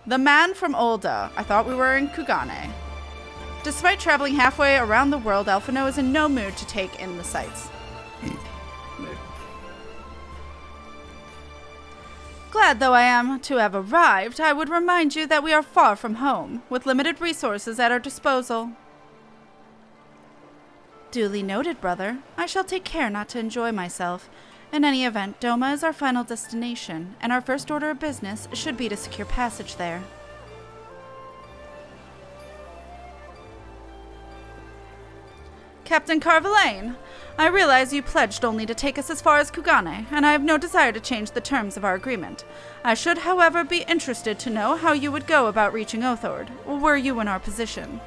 The man from Olda. I thought we were in Kugane. Despite traveling halfway around the world, Alphino is in no mood to take in the sights. Glad though I am to have arrived, I would remind you that we are far from home, with limited resources at our disposal. Duly noted, brother. I shall take care not to enjoy myself. In any event, Doma is our final destination, and our first order of business should be to secure passage there. Captain KatFTWynn, I realize you pledged only to take us as far as Kugane, and I have no desire to change the terms of our agreement. I should, however, be interested to know how you would go about reaching Othord, were you in our position.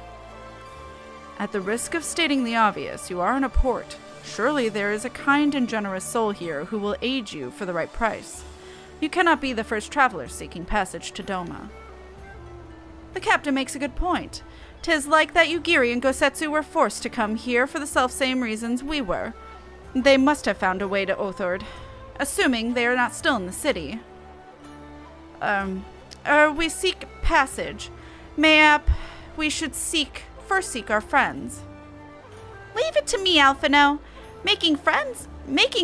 At the risk of stating the obvious, you are in a port. Surely there is a kind and generous soul here who will aid you for the right price. You cannot be the first traveler seeking passage to Doma. The captain makes a good point. 'Tis like that Yugiri and Gosetsu were forced to come here for the selfsame reasons we were. They must have found a way to Othord, assuming they are not still in the city. We seek passage. Mayhap we should first seek our friends. Leave it to me, Alphino. Making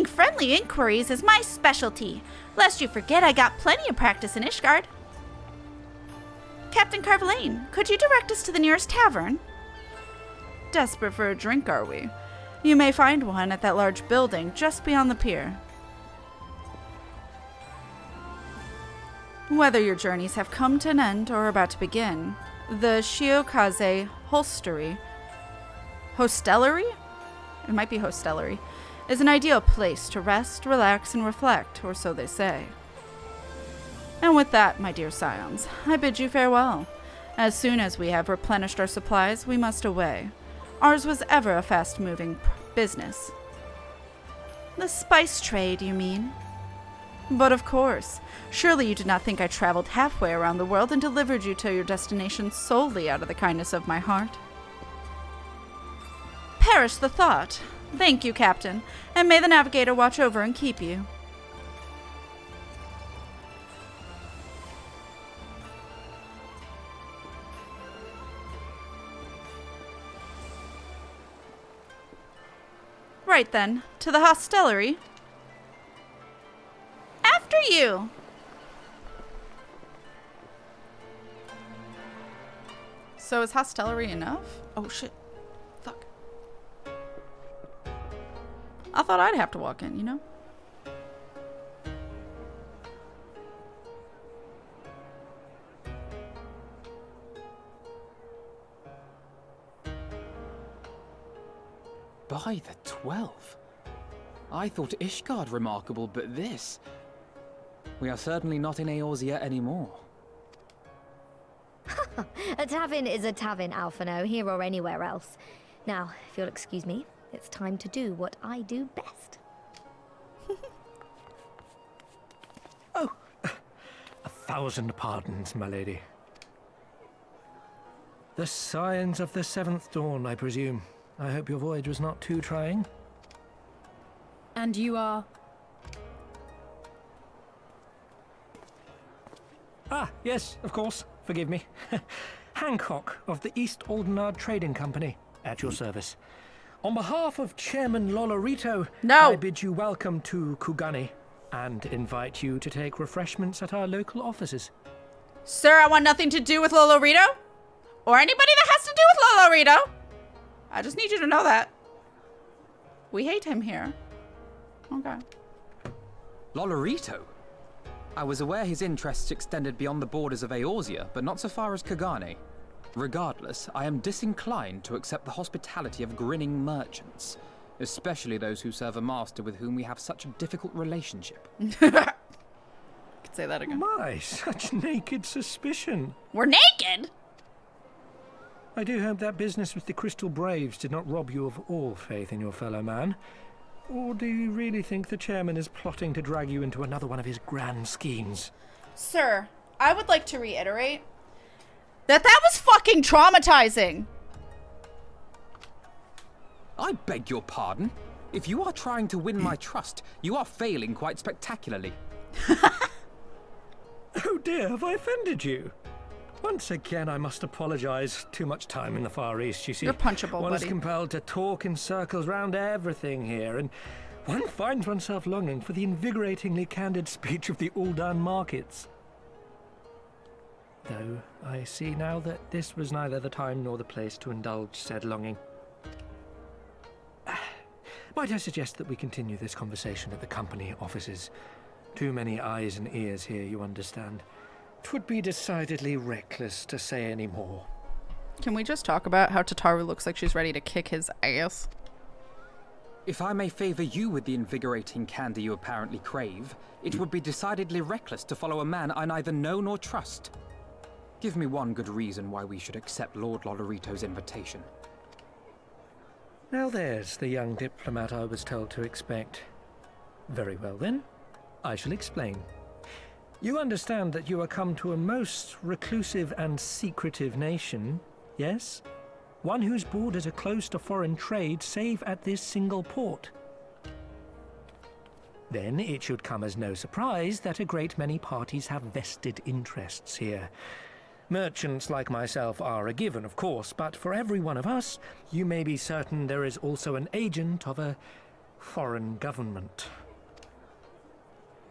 friendly inquiries is my specialty. Lest you forget, I got plenty of practice in Ishgard. Captain KatFTWynn, could you direct us to the nearest tavern? Desperate for a drink, are we? You may find one at that large building just beyond the pier. Whether your journeys have come to an end or are about to begin, the Shiokaze Hostelry? It might be hostelry, is an ideal place to rest, relax, and reflect, or so they say. And with that, my dear scions, I bid you farewell. As soon as we have replenished our supplies, we must away. Ours was ever a fast-moving business. The spice trade, you mean? But of course. Surely you did not think I traveled halfway around the world and delivered you to your destination solely out of the kindness of my heart. Perish the thought. Thank you, Captain, and may the navigator watch over and keep you. Right then, to the hostelry. After you! So is hostelry enough? Oh shit. Fuck. I thought I'd have to walk in, you know? By the 12. I thought Ishgard remarkable, but this... We are certainly not in Eorzea anymore. A tavern is a tavern, Alphino, here or anywhere else. Now, if you'll excuse me, it's time to do what I do best. Oh, 1,000 pardons, my lady. The signs of the 7th dawn, I presume. I hope your voyage was not too trying. And you are? Ah, yes, of course. Forgive me. Hancock of the East Aldenard Trading Company, at your service. On behalf of Chairman Lolorito, No. I bid you welcome to Kugane and invite you to take refreshments at our local offices. Sir, I want nothing to do with Lolorito. Or anybody that has to do with Lolorito. I just need you to know that. We hate him here. Okay. Lolorito? I was aware his interests extended beyond the borders of Eorzea, but not so far as Kugane. Regardless, I am disinclined to accept the hospitality of grinning merchants, especially those who serve a master with whom we have such a difficult relationship. Could say that again. My, such naked suspicion. We're naked? I do hope that business with the Crystal Braves did not rob you of all faith in your fellow man. Or do you really think the chairman is plotting to drag you into another one of his grand schemes? Sir, I would like to reiterate that was fucking traumatizing. I beg your pardon? If you are trying to win my trust, you are failing quite spectacularly. Oh dear, have I offended you? Once again, I must apologize. Too much time in the Far East, you see. You're punchable, One is buddy. compelled to talk in circles round everything here, and one finds oneself longing for the invigoratingly candid speech of the Uldan markets. Though I see now that this was neither the time nor the place to indulge said longing. Might I suggest that we continue this conversation at the company offices? Too many eyes and ears here, you understand. 'Twould be decidedly reckless to say any more. Can we just talk about how Tataru looks like she's ready to kick his ass? If I may favor you with the invigorating candy you apparently crave, it would be decidedly reckless to follow a man I neither know nor trust. Give me one good reason why we should accept Lord Lodorito's invitation. Now there's the young diplomat I was told to expect. Very well then, I shall explain. You understand that you are come to a most reclusive and secretive nation, yes? One whose borders are closed to foreign trade save at this single port. Then it should come as no surprise that a great many parties have vested interests here. Merchants like myself are a given, of course, but for every one of us, you may be certain there is also an agent of a foreign government.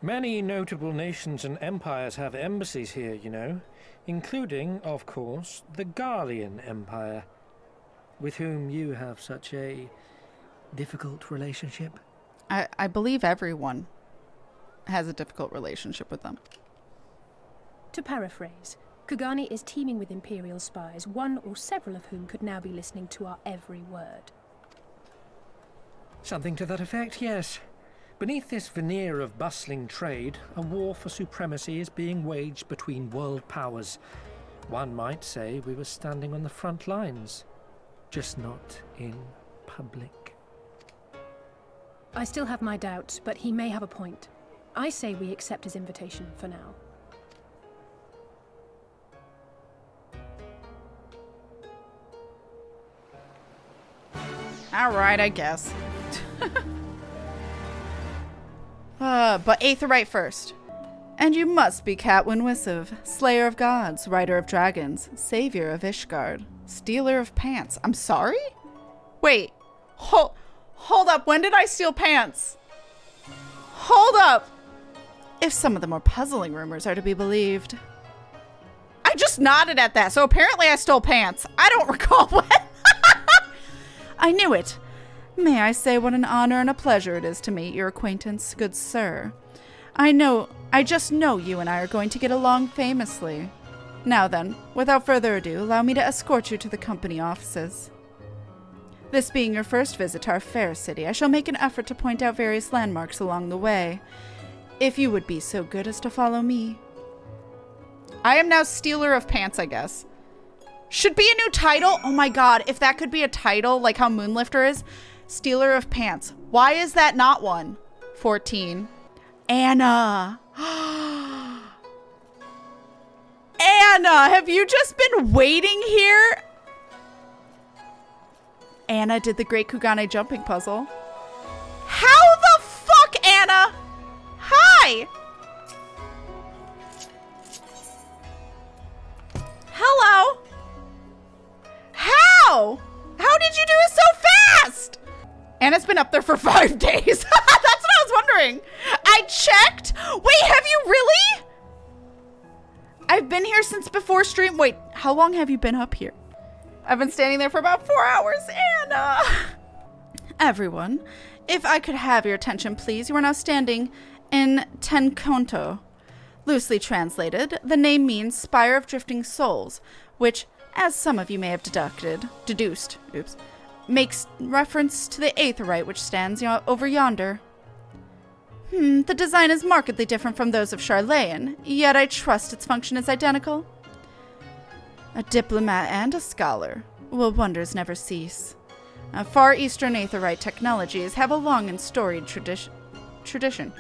Many notable nations and empires have embassies here, you know, including, of course, the Garlean Empire, with whom you have such a difficult relationship. I believe everyone has a difficult relationship with them. To paraphrase, Kugane is teeming with Imperial spies, one or several of whom could now be listening to our every word. Something to that effect, yes. Beneath this veneer of bustling trade, a war for supremacy is being waged between world powers. One might say we were standing on the front lines, just not in public. I still have my doubts, but he may have a point. I say we accept his invitation for now. All right, I guess. But Aetherite first. And you must be KatFTWynn Wissive, Slayer of Gods, Rider of Dragons, Savior of Ishgard, Stealer of Pants. I'm sorry? Wait. Hold up. When did I steal pants? Hold up. If some of the more puzzling rumors are to be believed. I just nodded at that, so apparently I stole pants. I don't recall when. I knew it. May I say what an honor and a pleasure it is to meet your acquaintance, good sir. I just know you and I are going to get along famously. Now then, without further ado, allow me to escort you to the company offices. This being your first visit to our fair city, I shall make an effort to point out various landmarks along the way. If you would be so good as to follow me. I am now Stealer of Pants, I guess. Should be a new title. Oh my god, if that could be a title, like how Moonlifter is. Stealer of Pants. Why is that not one? 14. Anna. Anna, have you just been waiting here? Anna did the Great Kugane jumping puzzle. How the fuck, Anna? Hi. Hello. How? How did you do it so fast? Anna's been up there for 5 days. That's what I was wondering. I checked. Wait, have you really? I've been here since before stream. Wait, how long have you been up here? I've been standing there for about 4 hours, Anna. Everyone, if I could have your attention, please. You are now standing in Tenkonto. Loosely translated, the name means Spire of Drifting Souls, which, as some of you may have deduced, makes reference to the Aetherite which stands over yonder. The design is markedly different from those of Charlayan, yet I trust its function is identical. A diplomat and a scholar. Will wonders never cease. Far Eastern Aetherite technologies have a long and storied tradition,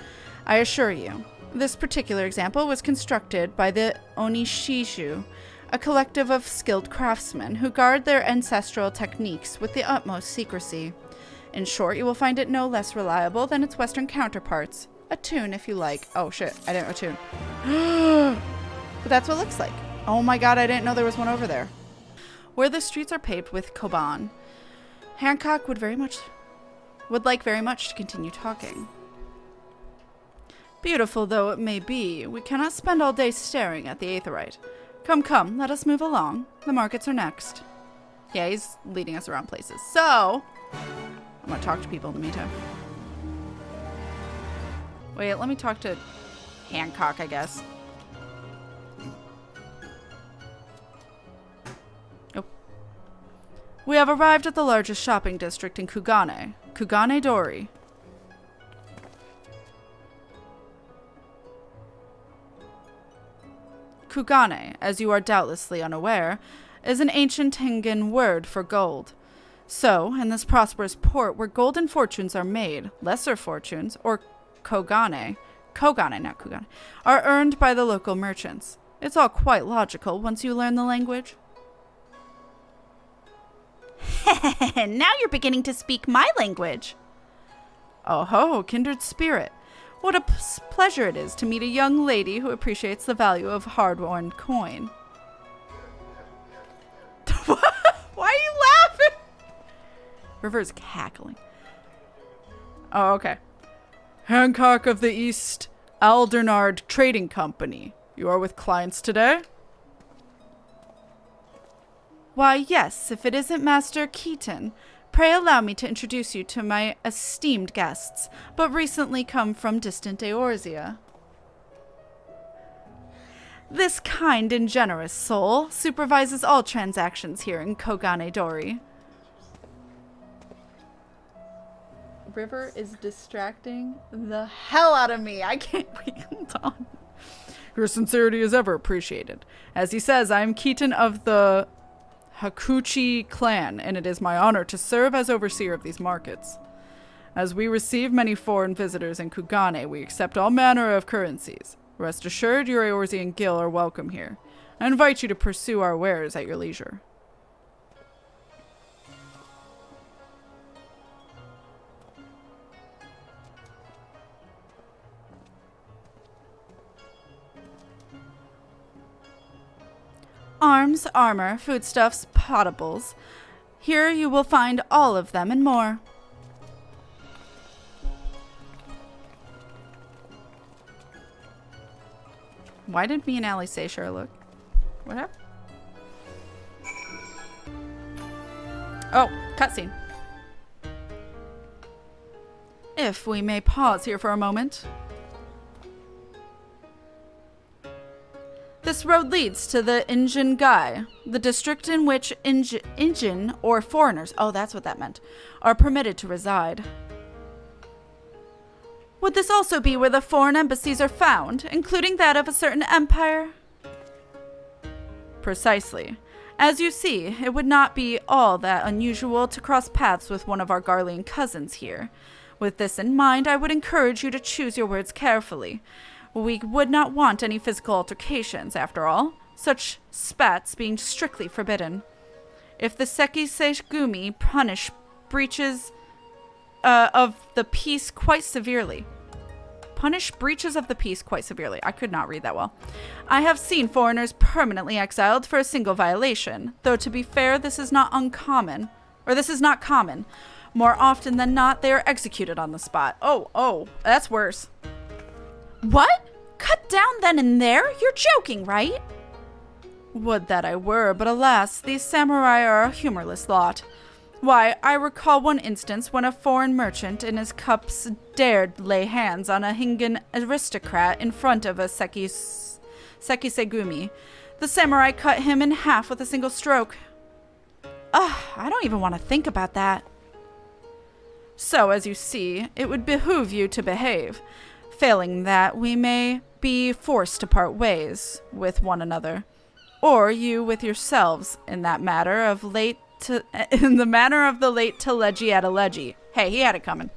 I assure you. This particular example was constructed by the Onishishu, a collective of skilled craftsmen who guard their ancestral techniques with the utmost secrecy. In short, you will find it no less reliable than its Western counterparts. Attune if you like. Oh shit, I didn't attune. But that's what it looks like. Oh my god, I didn't know there was one over there. Where the streets are paved with koban, Hancock would like very much to continue talking. Beautiful though it may be, we cannot spend all day staring at the aetheryte. Come, come, let us move along. The markets are next. Yeah, he's leading us around places. So, I'm gonna talk to people in the meantime. Wait, let me talk to Hancock, I guess. Oh. We have arrived at the largest shopping district in Kugane. Kugane Dori. Kugane, as you are doubtlessly unaware, is an ancient Tengen word for gold. So, in this prosperous port where golden fortunes are made, lesser fortunes, or Kogane, not Kugane, are earned by the local merchants. It's all quite logical once you learn the language. Now you're beginning to speak my language. Oh ho, kindred spirit. What a pleasure it is to meet a young lady who appreciates the value of hard-won coin. Why are you laughing? River's cackling. Oh, okay. Hancock of the East Aldernard Trading Company. You are with clients today? Why, yes, if it isn't Master Keaton. Pray allow me to introduce you to my esteemed guests, but recently come from distant Eorzea. This kind and generous soul supervises all transactions here in Kogane Dori. River is distracting the hell out of me. I can't wait. Hold on. Your sincerity is ever appreciated. As he says, I am Keaton of the Hakuchi clan, and it is my honor to serve as overseer of these markets. As we receive many foreign visitors in Kugane, we accept all manner of currencies. Rest assured, your Eorzean Gil are welcome here. I invite you to pursue our wares at your leisure. Arms, armor, foodstuffs, potables. Here you will find all of them and more. Why did me and Allie say sure look? What happened? Oh, cutscene. If we may pause here for a moment. This road leads to the Injin Gai, the district in which Injin, or foreigners, oh that's what that meant, are permitted to reside. Would this also be where the foreign embassies are found, including that of a certain empire? Precisely. As you see, it would not be all that unusual to cross paths with one of our Garlean cousins here. With this in mind, I would encourage you to choose your words carefully. We would not want any physical altercations, after all, such spats being strictly forbidden. If the Sekisegumi punish breaches of the peace quite severely. Punish breaches of the peace quite severely. I could not read that well. I have seen foreigners permanently exiled for a single violation, though to be fair, this is not uncommon. Or this is not common. More often than not, they are executed on the spot. Oh, that's worse. What? Cut down then and there? You're joking, right? Would that I were, but alas, these samurai are a humorless lot. Why, I recall one instance when a foreign merchant in his cups dared lay hands on a Hingan aristocrat in front of a Sekisegumi. The samurai cut him in half with a single stroke. I don't even want to think about that. So, as you see, it would behoove you to behave. Failing that, we may be forced to part ways with one another, or you with yourselves in that matter of the late Teleggi at Aleggi. Hey, he had it coming.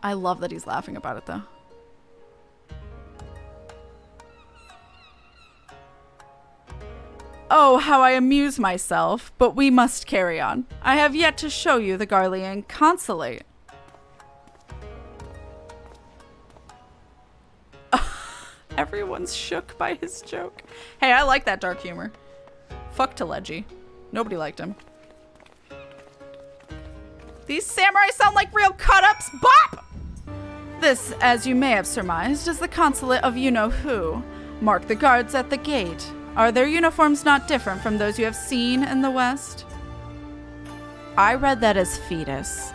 I love that he's laughing about it, though. Oh, how I amuse myself, but we must carry on. I have yet to show you the Garlean consulate. Everyone's shook by his joke. Hey, I like that dark humor. Fuck Teleji. Nobody liked him. These samurai sound like real cut-ups. Bop! This, as you may have surmised, is the consulate of you-know-who. Mark the guards at the gate. Are their uniforms not different from those you have seen in the West? I read that as fetus.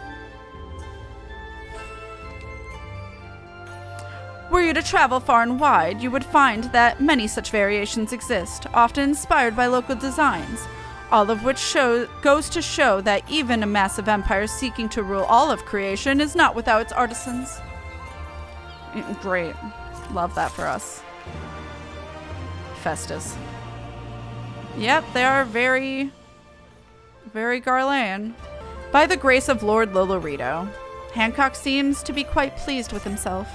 Were you to travel far and wide, you would find that many such variations exist, often inspired by local designs, all of which goes to show that even a massive empire seeking to rule all of creation is not without its artisans. Great. Love that for us. Festus. Yep, they are very, very Garlean. By the grace of Lord Lolorito, Hancock seems to be quite pleased with himself.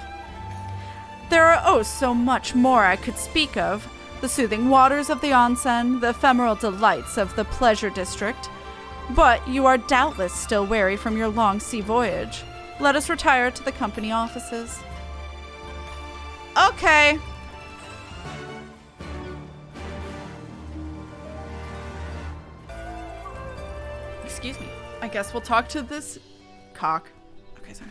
There are oh so much more I could speak of. The soothing waters of the onsen, the ephemeral delights of the pleasure district. But you are doubtless still weary from your long sea voyage. Let us retire to the company offices. Okay. Excuse me. I guess we'll talk to this cock. Okay, sorry.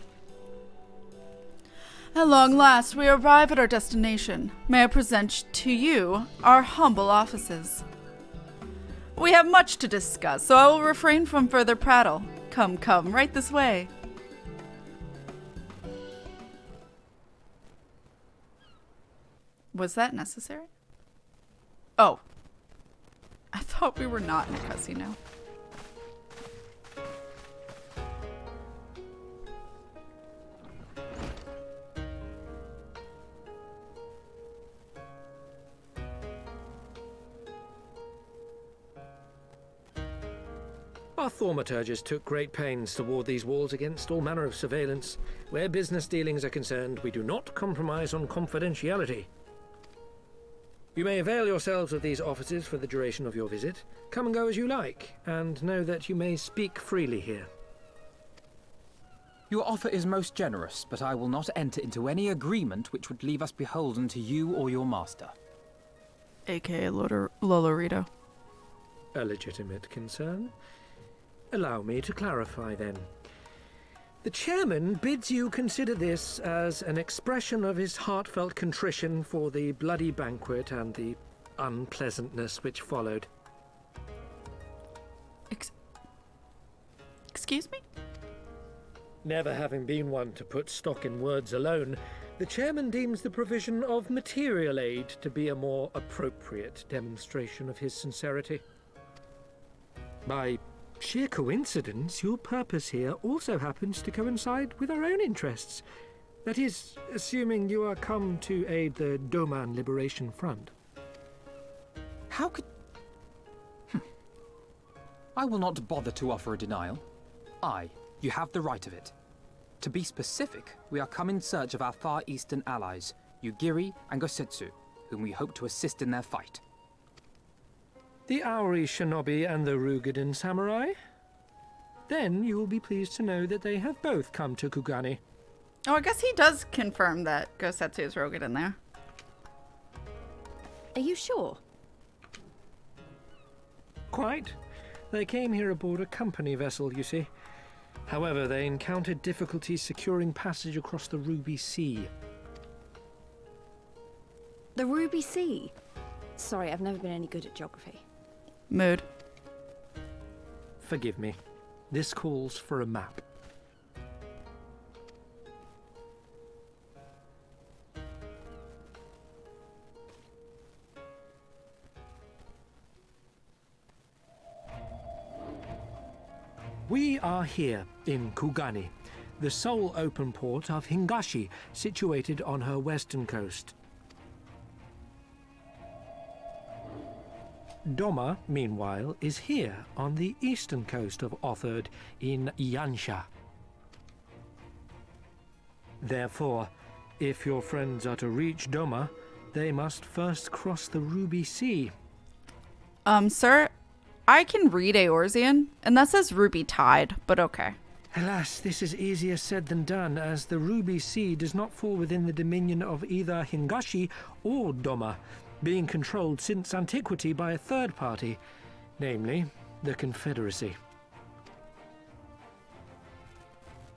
At long last, we arrive at our destination. May I present to you our humble offices. We have much to discuss, so I will refrain from further prattle. Come, come, right this way. Was that necessary? Oh. I thought we were not in a cutscene now. Our thaumaturges took great pains to ward these walls against all manner of surveillance. Where business dealings are concerned, we do not compromise on confidentiality. You may avail yourselves of these offices for the duration of your visit. Come and go as you like, and know that you may speak freely here. Your offer is most generous, but I will not enter into any agreement which would leave us beholden to you or your master. AKA Lolorito. A legitimate concern. Allow me to clarify then. The chairman bids you consider this as an expression of his heartfelt contrition for the bloody banquet and the unpleasantness which followed. Excuse me? Never having been one to put stock in words alone, the chairman deems the provision of material aid to be a more appropriate demonstration of his sincerity. By sheer coincidence, your purpose here also happens to coincide with our own interests. That is, assuming you are come to aid the Doman Liberation Front. How could... I will not bother to offer a denial. You have the right of it. To be specific, we are come in search of our Far Eastern allies, Yugiri and Gosetsu, whom we hope to assist in their fight. The Aori Shinobi and the Rugadan Samurai? Then you will be pleased to know that they have both come to Kugane. Oh, I guess he does confirm that Gosetsu is Rogan there. Are you sure? Quite. They came here aboard a company vessel, you see. However, they encountered difficulties securing passage across the Ruby Sea. The Ruby Sea? Sorry, I've never been any good at geography. Mood. Forgive me. This calls for a map. We are here in Kugane, the sole open port of Hingashi, situated on her western coast. Doma, meanwhile, is here on the eastern coast of Otherd in Yansha. Therefore, if your friends are to reach Doma, they must first cross the Ruby Sea. Sir, I can read Eorzean, and that says Ruby Tide, but okay. Alas, this is easier said than done, as the Ruby Sea does not fall within the dominion of either Hingashi or Doma, being controlled since antiquity by a third party, namely the Confederacy.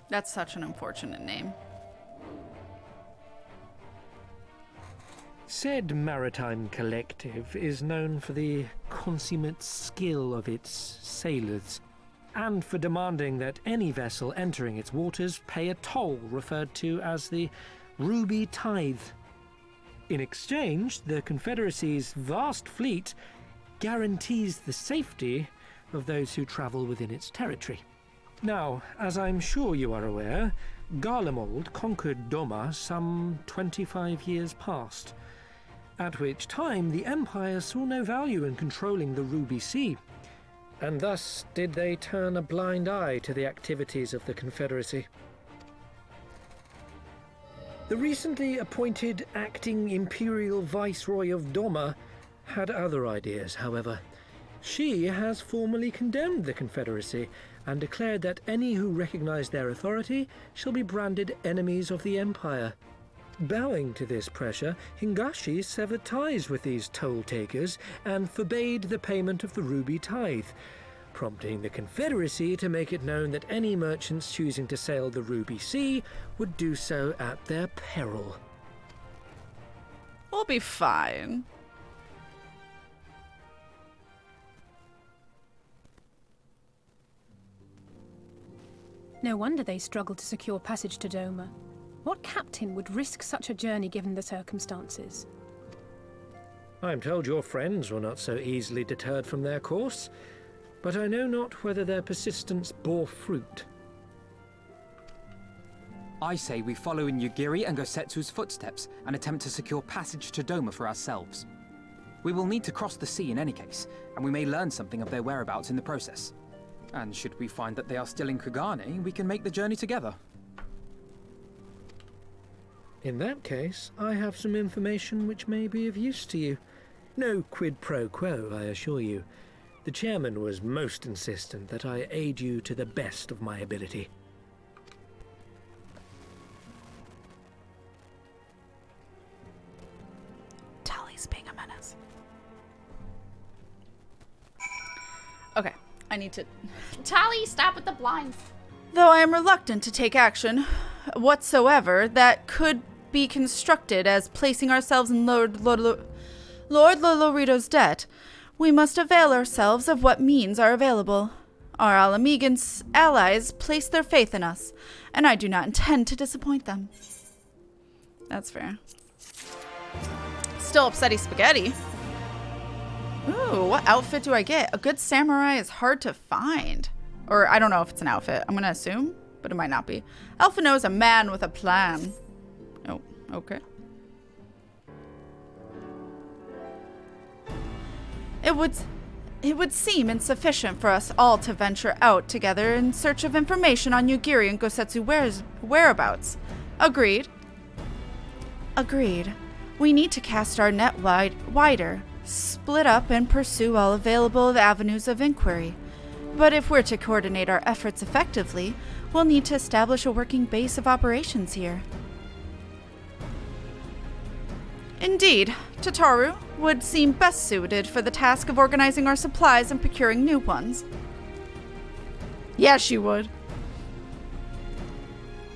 That's such an unfortunate name. Said maritime collective is known for the consummate skill of its sailors, and for demanding that any vessel entering its waters pay a toll referred to as the Ruby Tithe. In exchange, the Confederacy's vast fleet guarantees the safety of those who travel within its territory. Now, as I'm sure you are aware, Garlemald conquered Doma some 25 years past, at which time the Empire saw no value in controlling the Ruby Sea, and thus did they turn a blind eye to the activities of the Confederacy. The recently appointed acting Imperial Viceroy of Doma had other ideas, however. She has formally condemned the Confederacy and declared that any who recognize their authority shall be branded enemies of the Empire. Bowing to this pressure, Hingashi severed ties with these toll-takers and forbade the payment of the Ruby Tithe, prompting the Confederacy to make it known that any merchants choosing to sail the Ruby Sea would do so at their peril. We'll be fine. No wonder they struggled to secure passage to Doma. What captain would risk such a journey given the circumstances? I'm told your friends were not so easily deterred from their course, but I know not whether their persistence bore fruit. I say we follow in Yugiri and Gosetsu's footsteps and attempt to secure passage to Doma for ourselves. We will need to cross the sea in any case, and we may learn something of their whereabouts in the process. And should we find that they are still in Kugane, we can make the journey together. In that case, I have some information which may be of use to you. No quid pro quo, I assure you. The chairman was most insistent that I aid you to the best of my ability. Tally's being a menace. Okay, I need to... Tally, stop with the blinds. Though I am reluctant to take action whatsoever that could be constructed as placing ourselves in Lord Lolorito's debt, we must avail ourselves of what means are available. Our Alamegan's allies place their faith in us, and I do not intend to disappoint them. That's fair. Still upsetty spaghetti. Ooh, what outfit do I get? A good samurai is hard to find. Or I don't know if it's an outfit. I'm gonna assume, but it might not be. Alphino is a man with a plan. Oh, okay. It would seem insufficient for us all to venture out together in search of information on Yugiri and Gosetsu's whereabouts. Agreed. Agreed. We need to cast our net wider, split up and pursue all available avenues of inquiry. But if we're to coordinate our efforts effectively, we'll need to establish a working base of operations here. Indeed, Tataru would seem best suited for the task of organizing our supplies and procuring new ones. Yeah, she would.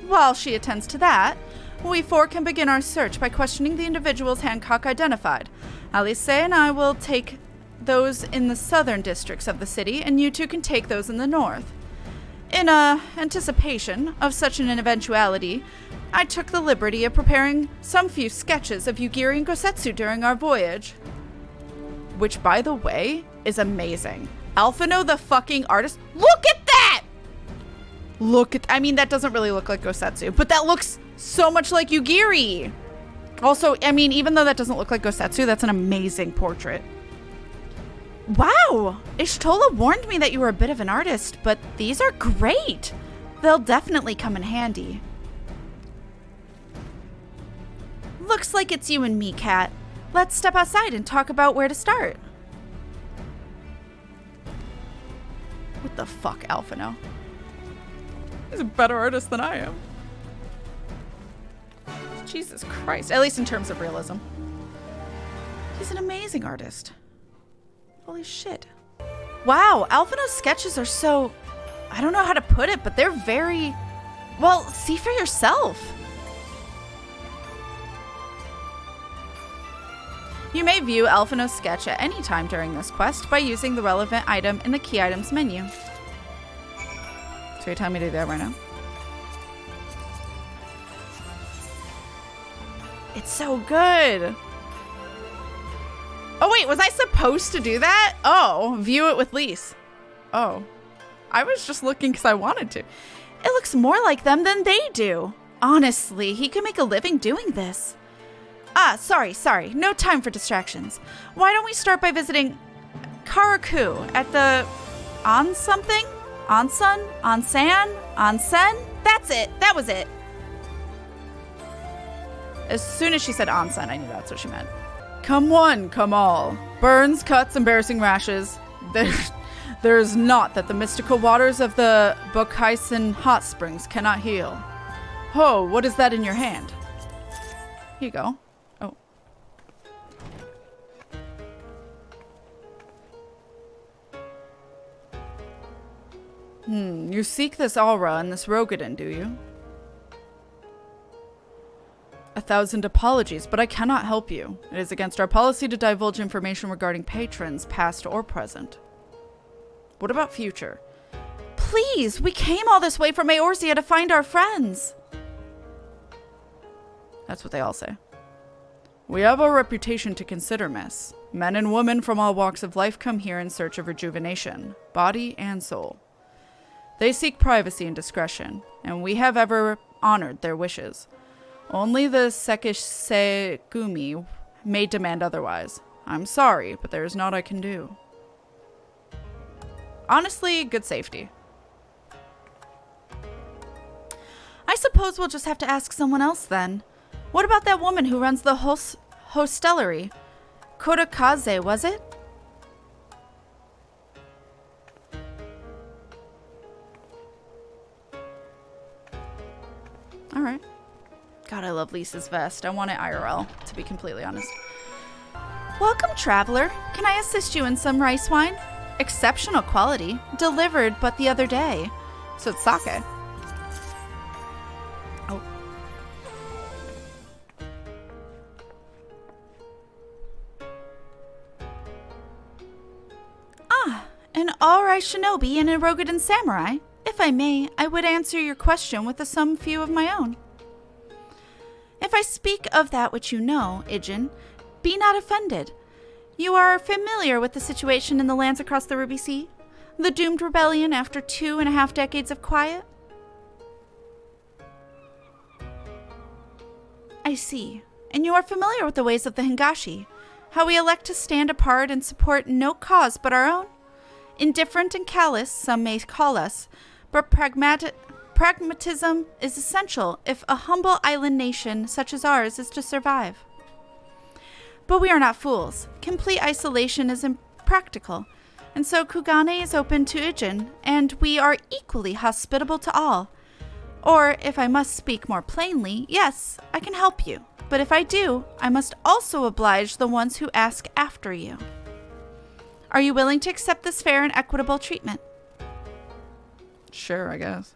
While she attends to that, we four can begin our search by questioning the individuals Hancock identified. Alice and I will take those in the southern districts of the city, and you two can take those in the north. In anticipation of such an eventuality, I took the liberty of preparing some few sketches of Yugiri and Gosetsu during our voyage. Which, by the way, is amazing. Alphino the fucking artist. Look at that! I mean, that doesn't really look like Gosetsu, but that looks so much like Yugiri. Also, I mean, even though that doesn't look like Gosetsu, that's an amazing portrait. Wow! Ishtola warned me that you were a bit of an artist, but these are great. They'll definitely come in handy. Looks like it's you and me, Kat. Let's step outside and talk about where to start. What the fuck, Alphino? He's a better artist than I am. Jesus Christ. At least in terms of realism. He's an amazing artist. Holy shit. Wow, Alphino's sketches are so... I don't know how to put it, but they're very... Well, see for yourself. You may view Alphino's sketch at any time during this quest by using the relevant item in the key items menu. So you're telling me to do that right now? It's so good. Oh wait, was I supposed to do that? Oh, view it with Lise. Oh, I was just looking because I wanted to. It looks more like them than they do. Honestly, he could make a living doing this. Ah, sorry. No time for distractions. Why don't we start by visiting Karaku at the on-something? Onsen? Onsen? Onsen? That's it. That was it. As soon as she said onsen, I knew that's what she meant. Come one, come all. Burns, cuts, embarrassing rashes. There's naught that the mystical waters of the Bokhaisen hot springs cannot heal. Ho, what is that in your hand? Here you go. Oh. You seek this aura and this Rogadin, do you? 1,000 apologies, but I cannot help you. It is against our policy to divulge information regarding patrons, past or present. What about future? Please, we came all this way from Eorzea to find our friends. That's what they all say. We have our reputation to consider, miss. Men and women from all walks of life come here in search of rejuvenation, body and soul. They seek privacy and discretion, and we have ever honored their wishes. Only the Sekisegumi may demand otherwise. I'm sorry, but there is naught I can do. Honestly, good safety. I suppose we'll just have to ask someone else then. What about that woman who runs the hostelry? Kotokaze, was it? Alright. God, I love Lisa's vest. I want it IRL, to be completely honest. Welcome, traveler. Can I assist you in some rice wine? Exceptional quality. Delivered but the other day. So it's sake. Oh. Ah, an All-Right shinobi and a Rogadin samurai. If I may, I would answer your question with some few of my own. If I speak of that which you know, Ijin, be not offended. You are familiar with the situation in the lands across the Ruby Sea? The doomed rebellion after 2.5 decades of quiet? I see. And you are familiar with the ways of the Hingashi, how we elect to stand apart and support no cause but our own? Indifferent and callous, some may call us, but pragmatism is essential if a humble island nation such as ours is to survive. But we are not fools. Complete isolation is impractical, and so Kugane is open to Ijin, and we are equally hospitable to all. Or, if I must speak more plainly, yes, I can help you. But if I do, I must also oblige the ones who ask after you. Are you willing to accept this fair and equitable treatment? Sure, I guess.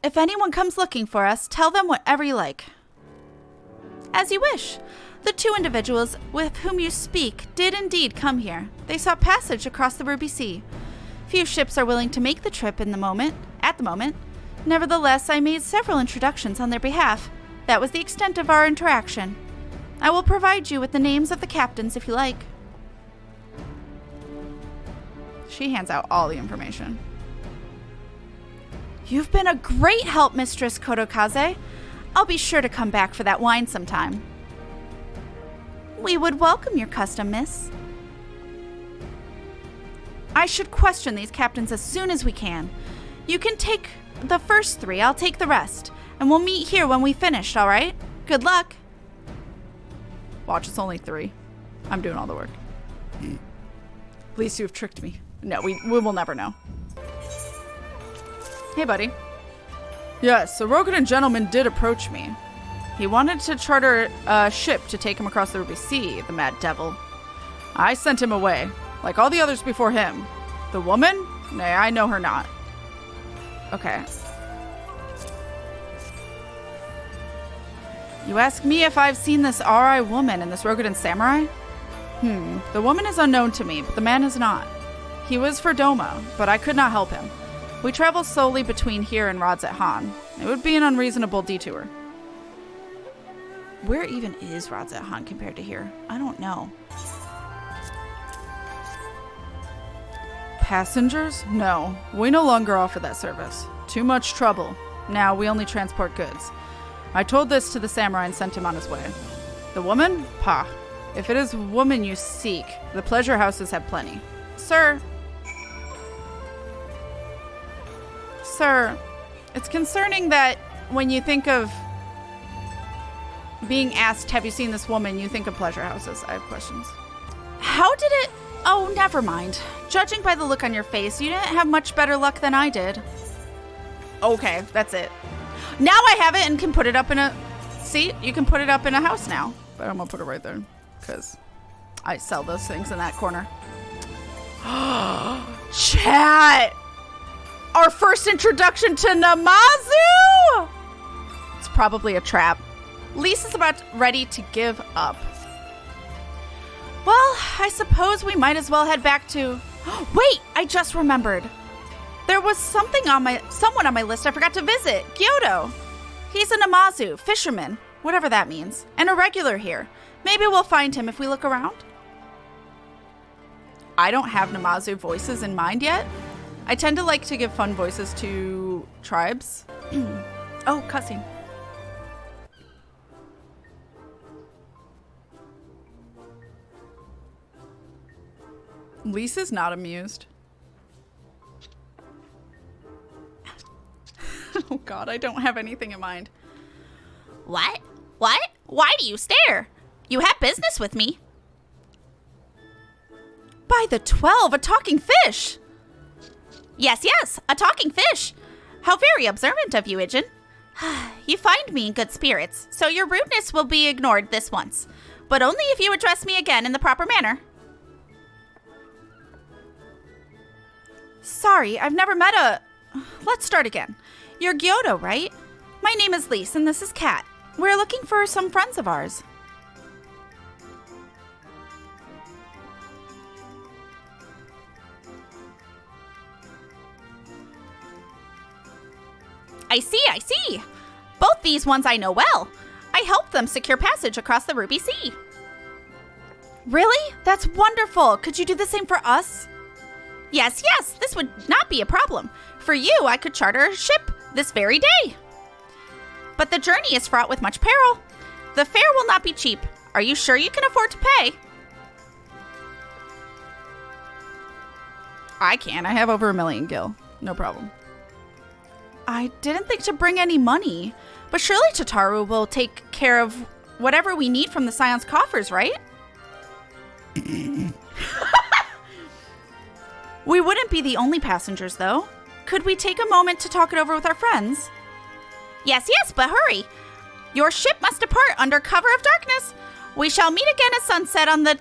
If anyone comes looking for us, tell them whatever you like. As you wish. The 2 individuals with whom you speak did indeed come here. They sought passage across the Ruby Sea. Few ships are willing to make the trip at the moment. Nevertheless, I made several introductions on their behalf. That was the extent of our interaction. I will provide you with the names of the captains if you like. She hands out all the information. You've been a great help, Mistress Kotokaze. I'll be sure to come back for that wine sometime. We would welcome your custom, miss. I should question these captains as soon as we can. You can take the first 3, I'll take the rest. And we'll meet here when we finish, alright? Good luck. Watch, it's only 3. I'm doing all the work. At least you've tricked me. No, we will never know. Hey, buddy. Yes, a Rokugan gentleman did approach me. He wanted to charter a ship to take him across the Ruby Sea, the mad devil. I sent him away, like all the others before him. The woman? Nay, I know her not. Okay. You ask me if I've seen this RI woman and this Rokugan samurai? The woman is unknown to me, but the man is not. He was for Doma, but I could not help him. We travel solely between here and Rods at Han. It would be an unreasonable detour. Where even is Rods at Han compared to here? I don't know. Passengers? No, we no longer offer that service. Too much trouble. Now we only transport goods. I told this to the samurai and sent him on his way. The woman? Pah. If it is woman you seek, the pleasure houses have plenty. Sir, it's concerning that when you think of being asked, have you seen this woman, you think of pleasure houses. I have questions. How did it... Oh, never mind. Judging by the look on your face, you didn't have much better luck than I did. Okay, that's it. Now I have it and can put it up in a... See, you can put it up in a house now. But I'm gonna put it right there, because I sell those things in that corner. Chat! Our first introduction to Namazu! It's probably a trap. Lisa's about ready to give up. Well, I suppose we might as well head back to... Wait, I just remembered. There was someone on my list I forgot to visit. Gyodo. He's a Namazu, fisherman, whatever that means, and a regular here. Maybe we'll find him if we look around. I don't have Namazu voices in mind yet. I tend to like to give fun voices to tribes. Oh, cussing. Lisa's not amused. Oh god, I don't have anything in mind. What? What? Why do you stare? You have business with me. By the 12, a talking fish! Yes, a talking fish. How very observant of you, Ijin. You find me in good spirits, so your rudeness will be ignored this once. But only if you address me again in the proper manner. Sorry, I've never met a... Let's start again. You're Gyodo, right? My name is Lise, and this is Kat. We're looking for some friends of ours. I see. Both these ones I know well. I helped them secure passage across the Ruby Sea. Really? That's wonderful. Could you do the same for us? Yes, this would not be a problem. For you, I could charter a ship this very day. But the journey is fraught with much peril. The fare will not be cheap. Are you sure you can afford to pay? I can. I have over 1 million gil. No problem. I didn't think to bring any money, but surely Tataru will take care of whatever we need from the Scion's coffers, right? We wouldn't be the only passengers, though. Could we take a moment to talk it over with our friends? Yes, but hurry. Your ship must depart under cover of darkness. We shall meet again at sunset on the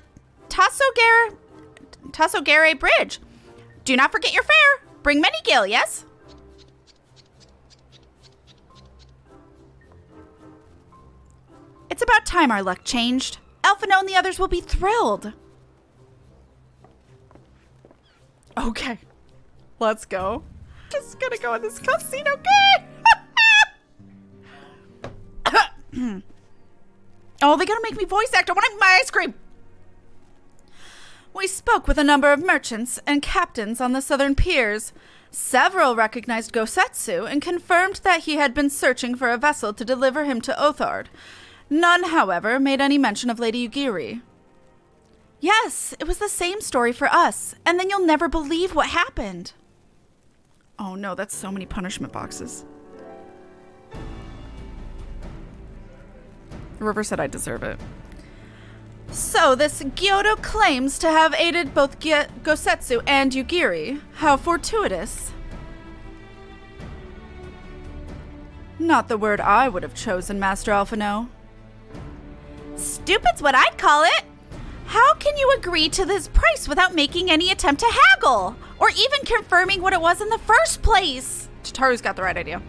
Tasogare Bridge. Do not forget your fare. Bring many gil, yes? It's about time our luck changed. Alphino and the others will be thrilled. Okay, let's go. Just gonna go in this cutscene, okay? Oh, they gotta make me voice act. I want my ice cream. We spoke with a number of merchants and captains on the southern piers. Several recognized Gosetsu and confirmed that he had been searching for a vessel to deliver him to Othard. None, however, made any mention of Lady Yugiri. Yes, it was the same story for us, and then you'll never believe what happened. Oh no, that's so many punishment boxes. River said I deserve it. So, this Gyodo claims to have aided both Gosetsu and Yugiri. How fortuitous. Not the word I would have chosen, Master Alphino. Stupid's what I'd call it. How can you agree to this price without making any attempt to haggle? Or even confirming what it was in the first place? Tataru's got the right idea.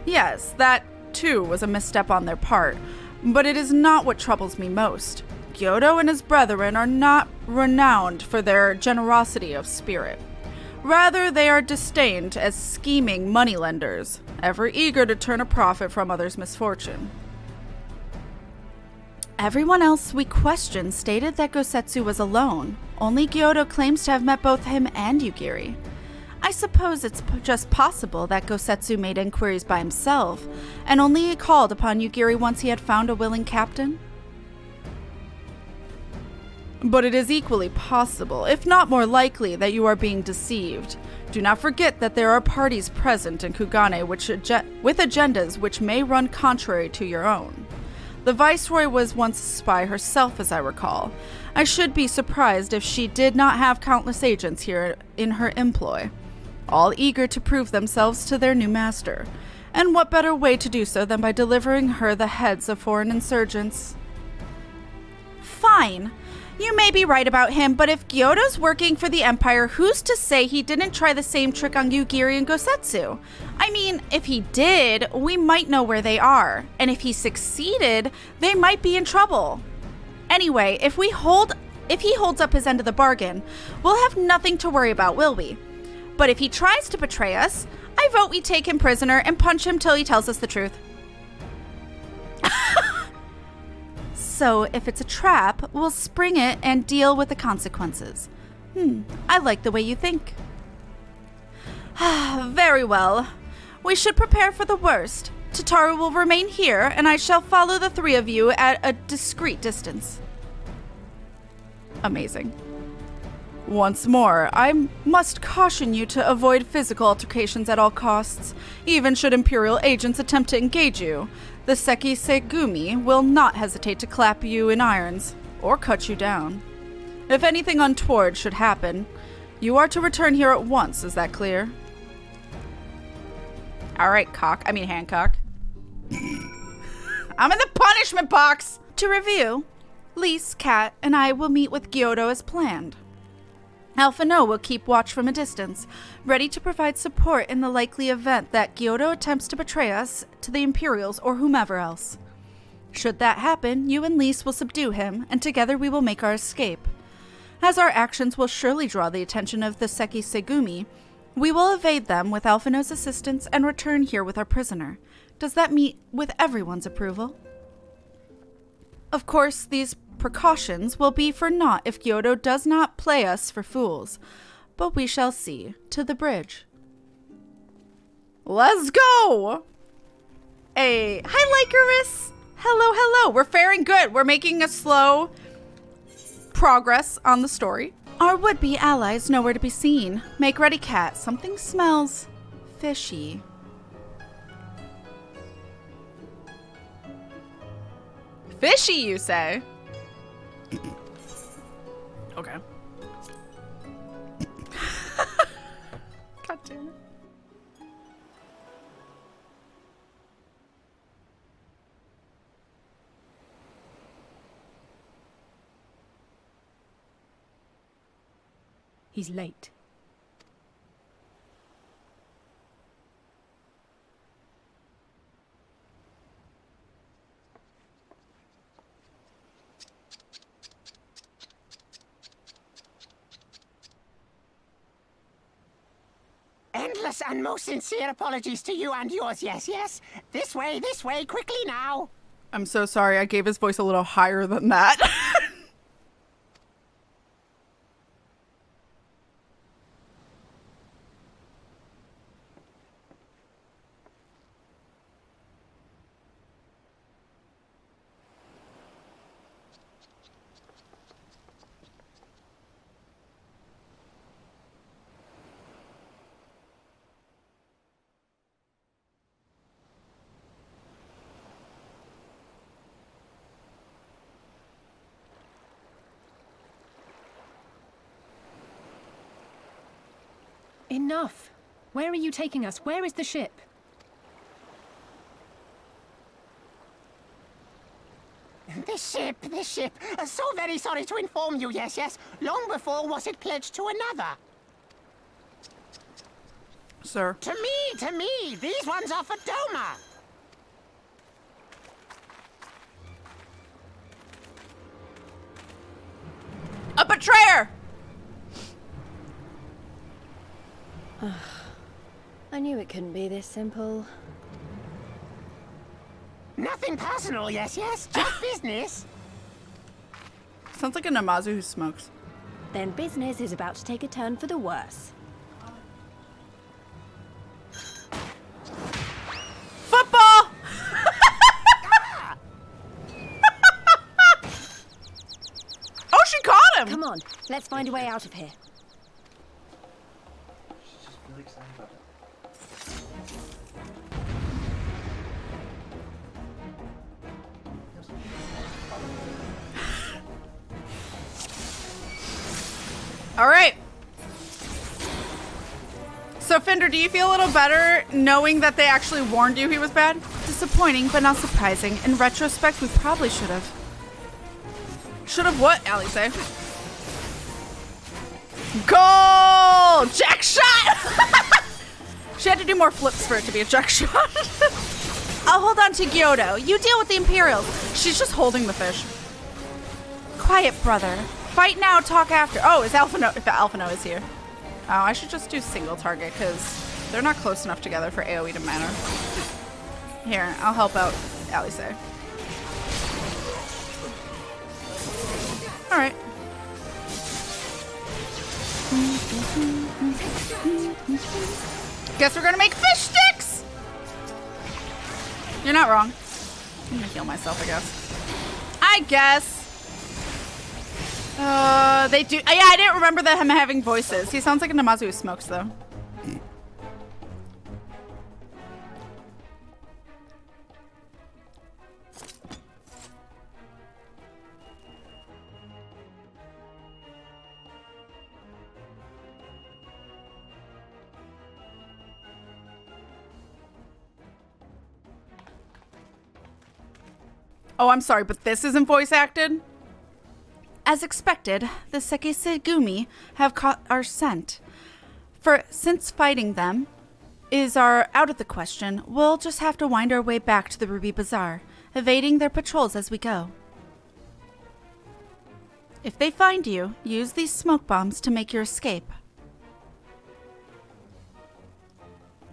Yes, that too was a misstep on their part, but it is not what troubles me most. Gyodo and his brethren are not renowned for their generosity of spirit. Rather, they are disdained as scheming moneylenders, ever eager to turn a profit from others' misfortune. Everyone else we questioned stated that Gosetsu was alone. Only Gyodo claims to have met both him and Yugiri. I suppose it's just possible that Gosetsu made inquiries by himself, and only called upon Yugiri once he had found a willing captain. But it is equally possible, if not more likely, that you are being deceived. Do not forget that there are parties present in Kugane with agendas which may run contrary to your own. The Viceroy was once a spy herself, as I recall. I should be surprised if she did not have countless agents here in her employ, all eager to prove themselves to their new master. And what better way to do so than by delivering her the heads of foreign insurgents? Fine. You may be right about him, but if Gyodo's working for the Empire, who's to say he didn't try the same trick on Yugiri and Gosetsu? I mean, if he did, we might know where they are. And if he succeeded, they might be in trouble. Anyway, if he holds up his end of the bargain, we'll have nothing to worry about, will we? But if he tries to betray us, I vote we take him prisoner and punch him till he tells us the truth. So, if it's a trap, we'll spring it and deal with the consequences. I like the way you think. Very well. We should prepare for the worst. Tataru will remain here, and I shall follow the three of you at a discreet distance. Amazing. Once more, I must caution you to avoid physical altercations at all costs, even should Imperial agents attempt to engage you. The Seki Segumi will not hesitate to clap you in irons, or cut you down. If anything untoward should happen, you are to return here at once, is that clear? Alright, Hancock. I'm in the punishment box! To review, Lise, Kat, and I will meet with Gyodo as planned. Alphino will keep watch from a distance, ready to provide support in the likely event that Gyodo attempts to betray us to the Imperials or whomever else. Should that happen, you and Lise will subdue him, and together we will make our escape. As our actions will surely draw the attention of the Seki Segumi, we will evade them with Alphino's assistance and return here with our prisoner. Does that meet with everyone's approval? Of course, these precautions will be for naught if Gyodo does not play us for fools, but we shall see. To the bridge. Let's go! Hey, hi Lycaris! Hello. We're faring good. We're making a slow progress on the story. Our would-be allies nowhere to be seen. Make ready, Kat. Something smells fishy. Fishy, you say? Okay. God damn it. He's late. Endless and most sincere apologies to you and yours, yes. This way, quickly now. I'm so sorry, I gave his voice a little higher than that. Enough! Where are you taking us? Where is the ship? ship, the ship. So very sorry to inform you, yes, yes. Long before was it pledged to another. Sir. To me. These ones are for Doma. A betrayer! I knew it couldn't be this simple. Nothing personal, yes, yes. Just business. Sounds like a Namazu who smokes. Then business is about to take a turn for the worse. Football! Oh, she caught him! Come on, let's find a way out of here. All right. So, Fender, do you feel a little better knowing that they actually warned you he was bad? Disappointing, but not surprising. In retrospect, we probably should have. Should have what, Allie say? Goal! Jack shot! She had to do more flips for it to be a jack shot. I'll hold on to Gyodo. You deal with the Imperials. She's just holding the fish. Quiet, brother. Fight now, talk after. Oh, is Alphino? If Alphino is here. Oh, I should just do single target because they're not close enough together for AoE to matter. Here, I'll help out Alice. All right. Guess we're gonna make fish sticks. You're not wrong. I'm gonna heal myself, I guess. They do. Yeah, I didn't remember him having voices. He sounds like a Namazu who smokes, though. Oh, I'm sorry, but this isn't voice acted? As expected, the Sekisegumi have caught our scent. Since fighting them is out of the question, we'll just have to wind our way back to the Ruby Bazaar, evading their patrols as we go. If they find you, use these smoke bombs to make your escape.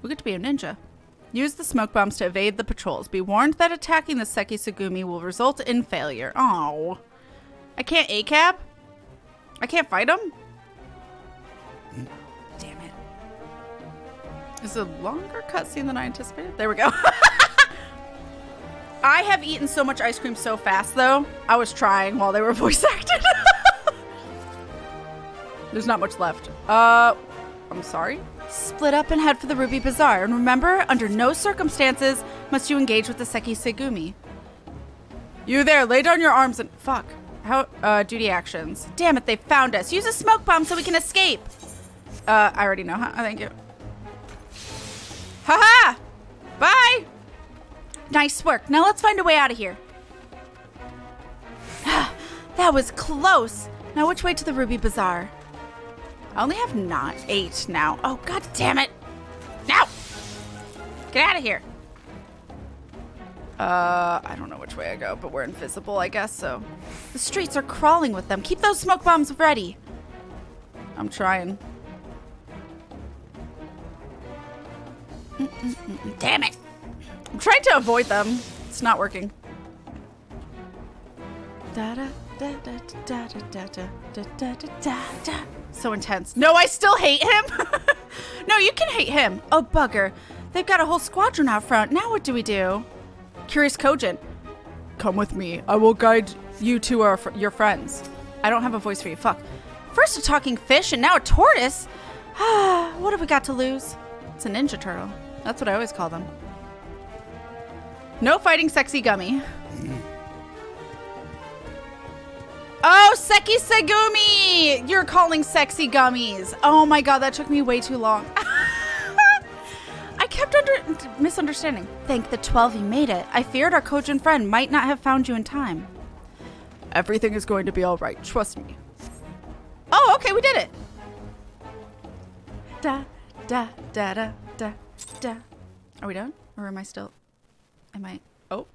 We get to be a ninja. Use the smoke bombs to evade the patrols. Be warned that attacking the Sekisegumi will result in failure. Oh. I can't ACAB? I can't fight him? Damn it. Is it a longer cutscene than I anticipated? There we go. I have eaten so much ice cream so fast, though. I was trying while they were voice acted. There's not much left. I'm sorry? Split up and head for the Ruby Bazaar. And remember, under no circumstances must you engage with the Sekisegumi. You there, lay down your arms and... Fuck. How, duty actions. Damn it, they found us. Use a smoke bomb so we can escape. I already know how. Thank you. Haha! Bye! Nice work. Now let's find a way out of here. That was close. Now which way to the Ruby Bazaar? I only have 8 now. Oh, god damn it. Now! Get out of here. I don't know which way I go, but we're invisible, I guess, so. The streets are crawling with them. Keep those smoke bombs ready. I'm trying. Damn it. I'm trying to avoid them. It's not working. So intense. No, I still hate him. No, you can hate him. Oh, bugger. They've got a whole squadron out front. Now what do we do? Curious Cogent. Come with me. I will guide you to your friends. I don't have a voice for you. Fuck. First a talking fish and now a tortoise? What have we got to lose? It's a ninja turtle. That's what I always call them. No fighting sexy gummy. Oh, Sekisegumi! You're calling sexy gummies. Oh my god, that took me way too long. I kept misunderstanding. Thank the 12 you made it. I feared our Kojin friend might not have found you in time. Everything is going to be all right. Trust me. Oh, okay, we did it. Da, da, da, da, da, da. Are we done? Or am I still... Am I... Oh.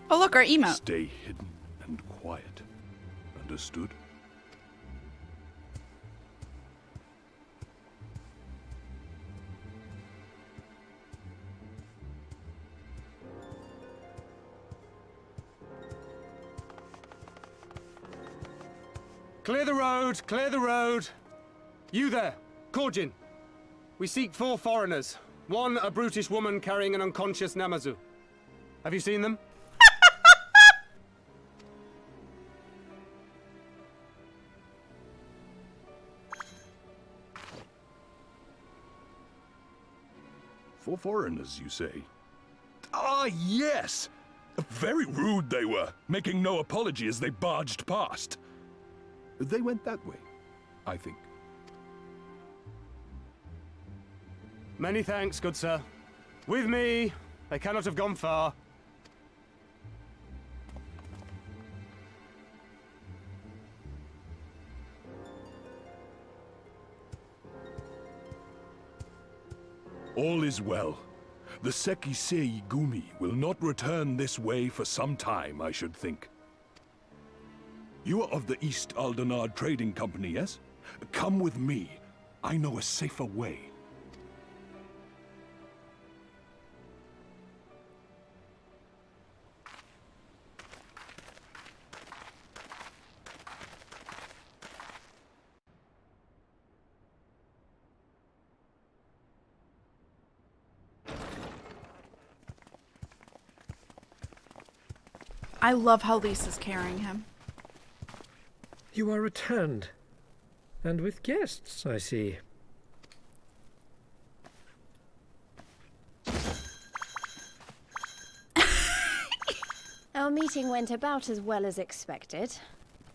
Oh, look, our emote. Stay hidden and quiet. Understood? Clear the road! Clear the road! You there, Korjin. We seek 4 foreigners. 1, a brutish woman carrying an unconscious Namazu. Have you seen them? For foreigners, you say? Ah, yes! Very rude they were, making no apology as they barged past. They went that way, I think. Many thanks, good sir. With me, they cannot have gone far. All is well. The Sekisei Gumi will not return this way for some time, I should think. You are of the East Aldenard Trading Company, yes? Come with me. I know a safer way. I love how Lisa's carrying him. You are returned. And with guests, I see. Our meeting went about as well as expected.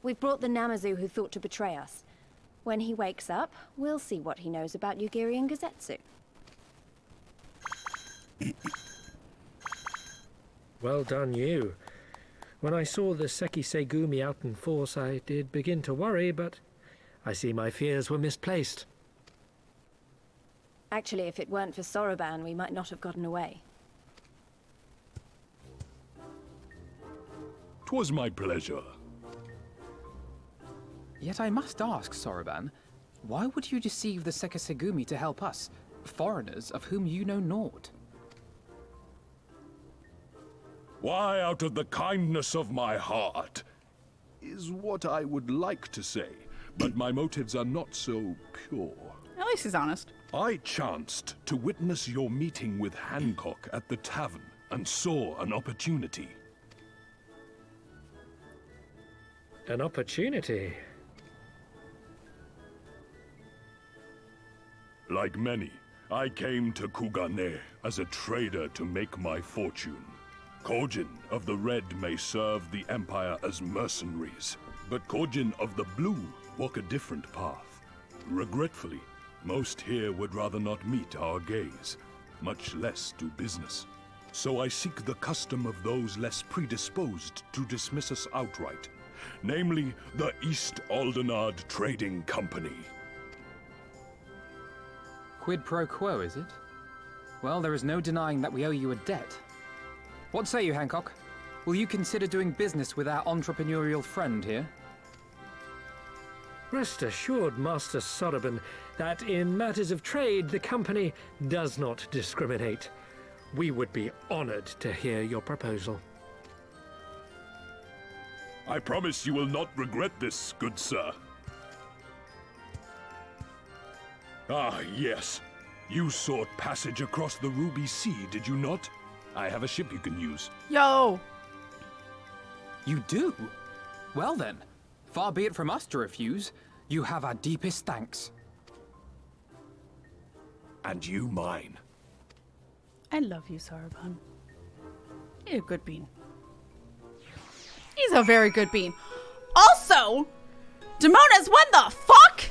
We've brought the Namazu who thought to betray us. When he wakes up, we'll see what he knows about Yugiri and Gazetsu. Well done, you. When I saw the Sekisei Gumi out in force, I did begin to worry, but I see my fears were misplaced. Actually, if it weren't for Soroban, we might not have gotten away. 'Twas my pleasure. Yet I must ask, Soroban, why would you deceive the Sekisegumi to help us, foreigners of whom you know naught? Why, out of the kindness of my heart, is what I would like to say, but my motives are not so pure. At least he's honest. I chanced to witness your meeting with Hancock at the tavern and saw an opportunity. An opportunity? Like many, I came to Kugane as a trader to make my fortune. Korjin of the Red may serve the Empire as mercenaries, but Korjin of the Blue walk a different path. Regretfully, most here would rather not meet our gaze, much less do business. So I seek the custom of those less predisposed to dismiss us outright, namely the East Aldenard Trading Company. Quid pro quo, is it? Well, there is no denying that we owe you a debt. What say you, Hancock? Will you consider doing business with our entrepreneurial friend here? Rest assured, Master Soroban, that in matters of trade, the company does not discriminate. We would be honored to hear your proposal. I promise you will not regret this, good sir. Ah, yes. You sought passage across the Ruby Sea, did you not? I have a ship you can use. Yo! You do? Well then, far be it from us to refuse. You have our deepest thanks. And you mine. I love you, Soroban. You're a good bean. He's a very good bean. Also, Demonas, what the fuck?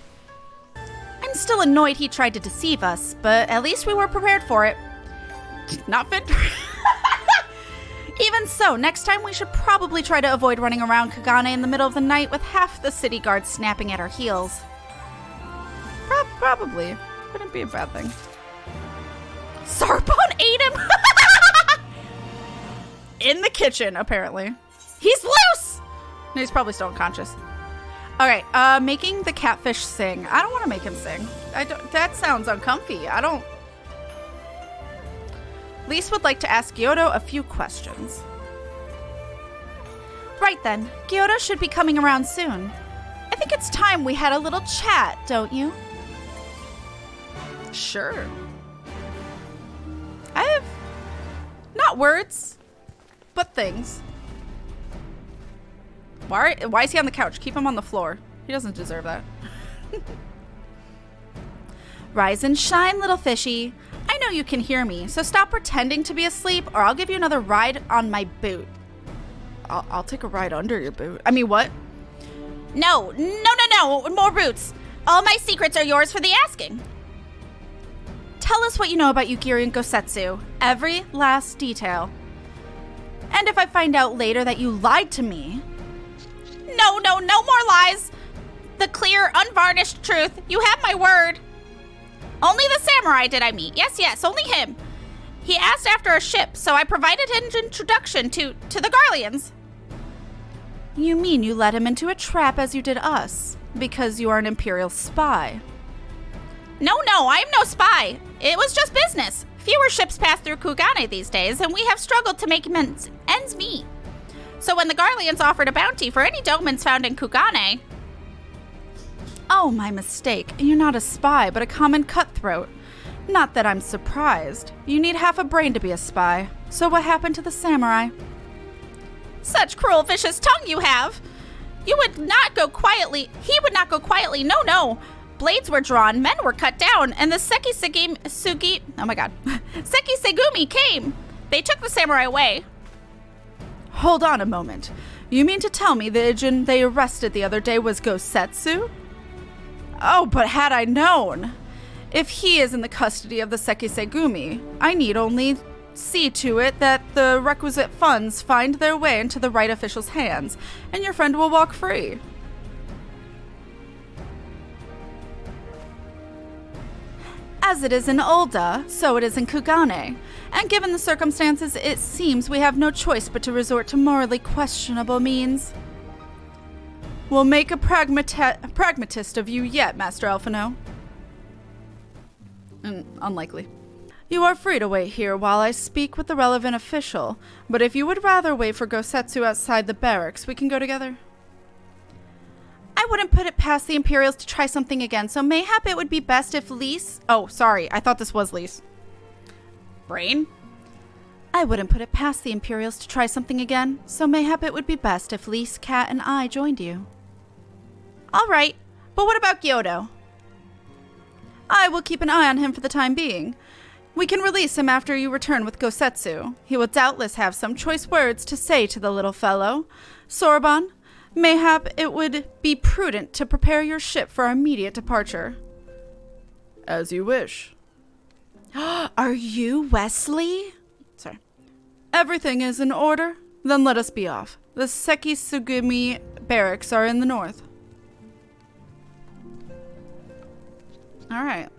I'm still annoyed he tried to deceive us, but at least we were prepared for it. Not fit. Even so, next time we should probably try to avoid running around Kugane in the middle of the night with half the city guards snapping at our heels. Probably. Wouldn't be a bad thing. Sarpon ate him! In the kitchen, apparently. He's loose! No, he's probably still unconscious. Alright, making the catfish sing. I don't want to make him sing. That sounds uncomfy. Lise would like to ask Gyodo a few questions. Right then, Gyodo should be coming around soon. I think it's time we had a little chat, don't you? Sure. I have not words, but things. Why is he on the couch? Keep him on the floor. He doesn't deserve that. Rise and shine, little fishy. I know you can hear me, so stop pretending to be asleep or I'll give you another ride on my boot. I'll take a ride under your boot. I mean, what? No, more boots. All my secrets are yours for the asking. Tell us what you know about Yukiri and Gosetsu. Every last detail. And if I find out later that you lied to me... No more lies. The clear, unvarnished truth. You have my word. Only the samurai did I meet. Yes, only him. He asked after a ship, so I provided an introduction to the Garleans. You mean you led him into a trap as you did us, because you are an Imperial spy? No, I am no spy. It was just business. Fewer ships pass through Kugane these days, and we have struggled to make ends meet. So when the Garleans offered a bounty for any domans found in Kugane... Oh, my mistake. You're not a spy, but a common cutthroat. Not that I'm surprised. You need half a brain to be a spy. So what happened to the samurai? Such cruel, vicious tongue you have! You would not go quietly. He would not go quietly. No. Blades were drawn, men were cut down, and the Sekisegumi came. They took the samurai away. Hold on a moment. You mean to tell me the Ijin they arrested the other day was Gosetsu? Oh, but had I known. If he is in the custody of the Sekisegumi, I need only see to it that the requisite funds find their way into the right official's hands, and your friend will walk free. As it is in Ulda, so it is in Kugane, and given the circumstances, it seems we have no choice but to resort to morally questionable means. We'll make a pragmatist of you yet, Master Alphino. Unlikely. You are free to wait here while I speak with the relevant official, but if you would rather wait for Gosetsu outside the barracks, we can go together. I wouldn't put it past the Imperials to try something again, so mayhap it would be best if Lise... Oh, sorry, I thought this was Lise. Brain? I wouldn't put it past the Imperials to try something again, so mayhap it would be best if Lise, Kat, and I joined you. All right, but what about Gyodo? I will keep an eye on him for the time being. We can release him after you return with Gosetsu. He will doubtless have some choice words to say to the little fellow. Sorbonne, mayhap it would be prudent to prepare your ship for our immediate departure. As you wish. Are you Wesley? Sorry. Everything is in order? Then let us be off. The Sekisegumi barracks are in the north. Alright.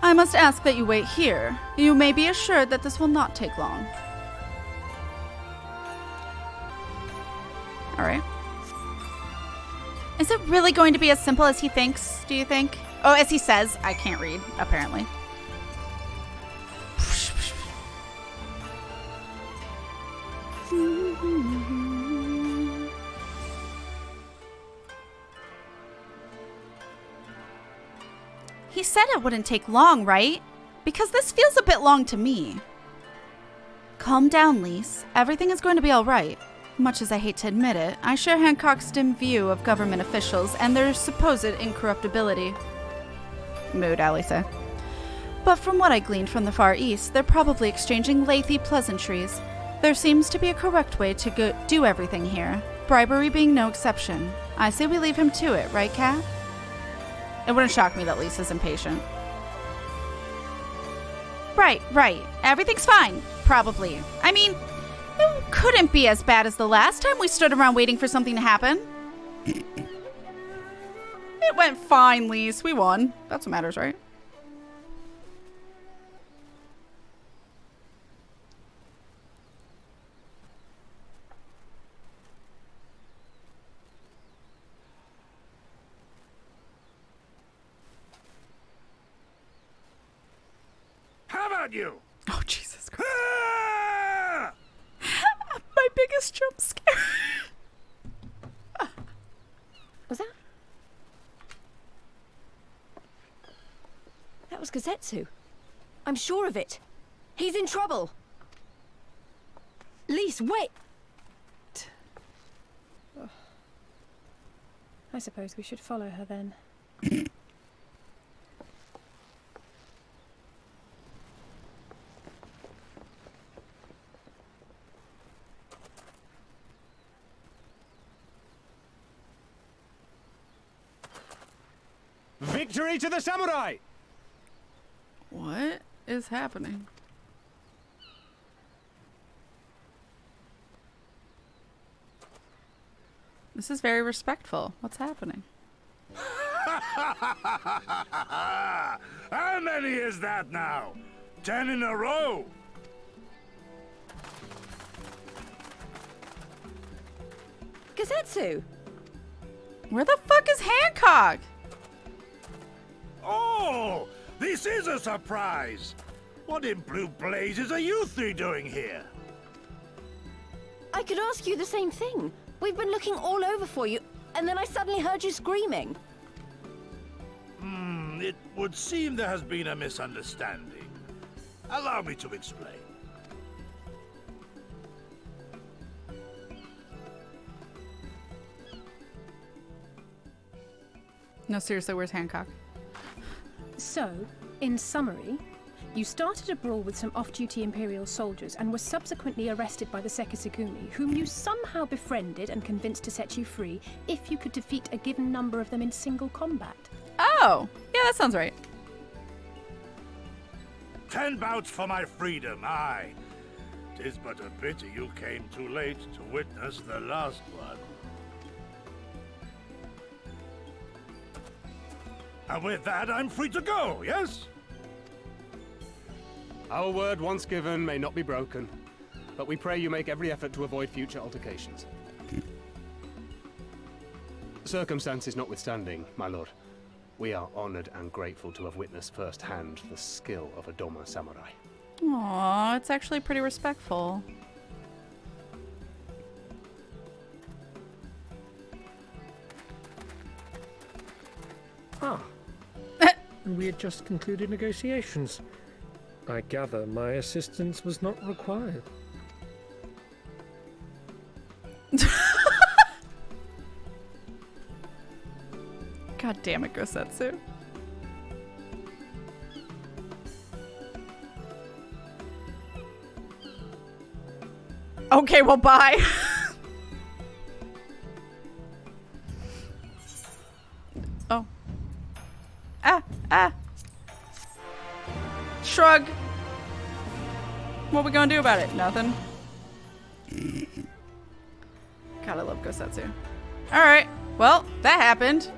I must ask that you wait here. You may be assured that this will not take long. Alright. Is it really going to be as simple as he thinks, do you think? Oh, as he says. I can't read, apparently. He said it wouldn't take long, right? Because this feels a bit long to me. Calm down, Lise. Everything is going to be all right. Much as I hate to admit it, I share Hancock's dim view of government officials and their supposed incorruptibility. Mood, Alice. But from what I gleaned from the Far East, they're probably exchanging lathy pleasantries. There seems to be a correct way to do everything here, bribery being no exception. I say we leave him to it, right, Kat? It wouldn't shock me that Lisa's impatient. Right. Everything's fine. Probably. I mean, it couldn't be as bad as the last time we stood around waiting for something to happen. It went fine, Lise. We won. That's what matters, right? How about you? Oh, Jesus Christ. My biggest jump scare. Was that? That was Gazetsu. I'm sure of it. He's in trouble. Lise, wait! I suppose we should follow her then. Victory to the samurai! What is happening? This is very respectful. What's happening? How many is that now? 10 in a row? Gazetsu! Where the fuck is Hancock? Oh, this is a surprise. What in blue blazes are you three doing here? I could ask you the same thing. We've been looking all over for you, and then I suddenly heard you screaming. It would seem there has been a misunderstanding. Allow me to explain. No, seriously, where's Hancock? So, in summary, you started a brawl with some off-duty Imperial soldiers and were subsequently arrested by the Sekisugumi, whom you somehow befriended and convinced to set you free if you could defeat a given number of them in single combat. Oh, yeah, that sounds right. 10 bouts for my freedom, aye. 'Tis but a pity you came too late to witness the last one. And with that, I'm free to go, yes? Our word once given may not be broken, but we pray you make every effort to avoid future altercations. Circumstances notwithstanding, my lord, we are honored and grateful to have witnessed firsthand the skill of a Doma samurai. Aw, it's actually pretty respectful. Ah. We had just concluded negotiations. I gather my assistance was not required. God damn it, Gosetsu. Okay, well, bye. Oh. Ah. Shrug. What we gonna do about it? Nothing. God, I love Gosetsu. Alright, well, that happened.